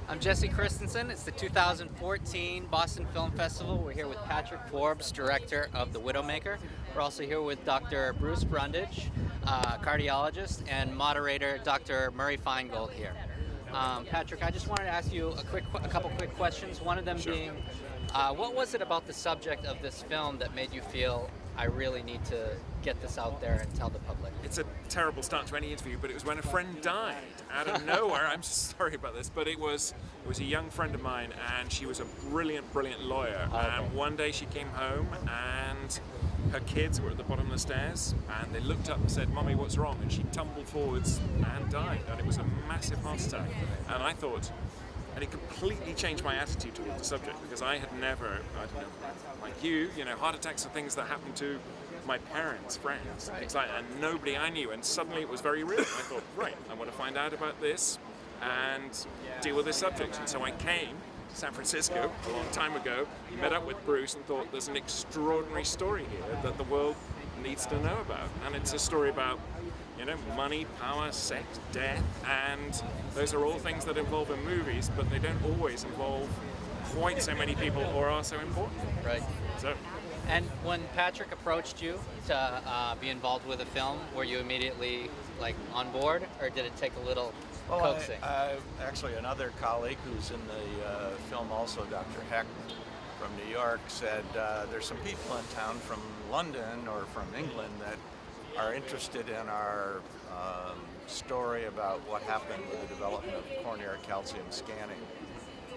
I'm Jesse Christensen. It's the 2014 Boston Film Festival. We're here with Patrick Forbes, director of The Widowmaker. We're also here with Dr. Bruce Brundage, cardiologist, and moderator Dr. Murray Feingold here. Patrick, I just wanted to ask you a couple quick questions. One of them being, what was it about the subject of this film that made you feel I really need to get this out there and tell the public? It's a terrible start to any interview, but it was when a friend died out of nowhere. I'm sorry about this, but it was a young friend of mine, and she was a brilliant lawyer. Okay. And one day she came home, and her kids were at the bottom of the stairs, and they looked up and said, "Mommy, what's wrong?" And she tumbled forwards and died, and it was a massive heart attack. And I thought, and it completely changed my attitude towards the subject, because I had never, I don't know, like you know, heart attacks are things that happen to my parents, friends, things like that, and nobody I knew, and suddenly it was very real. I thought, right, I want to find out about this and deal with this subject. And so I came to San Francisco a long time ago, met up with Bruce and thought, there's an extraordinary story here that the world needs to know about. And it's a story about, you know, money, power, sex, death, and those are all things that involve in movies, but they don't always involve quite so many people or are so important. Right. So. And when Patrick approached you to be involved with a film, were you immediately on board, or did it take a little coaxing? Actually, another colleague who's in the film also, Dr. Heck from New York, said there's some people in town from London or from England that are interested in our story about what happened with the development of coronary calcium scanning.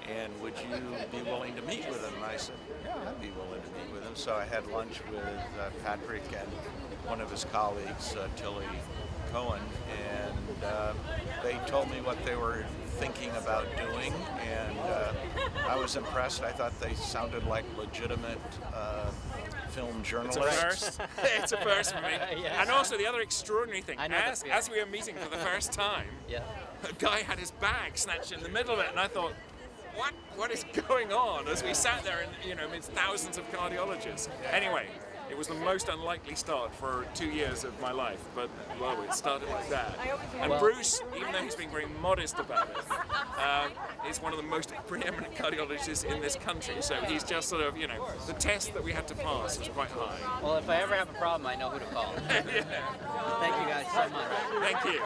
And would you be willing to meet with him? And I said, yeah, I'd be willing to meet with him. So I had lunch with Patrick and one of his colleagues, Tilly Cohen, and they told me what they were thinking about doing, and I was impressed. I thought they sounded like legitimate film journalists. It's a first. It's a first for me. Yes. And also the other extraordinary thing, I know as we were meeting for the first time, a guy had his bag snatched in the middle of it, and I thought, what is going on? As we sat there, and you know, amidst thousands of cardiologists. Anyway, it was the most unlikely start for 2 years of my life, but well, it started like that. And Bruce, even though he's being very modest about it, is one of the most preeminent cardiologists in this country. So he's just sort of, you know, the test that we had to pass was quite high. Well, if I ever have a problem, I know who to call. Yeah. Thank you guys so much. Thank you.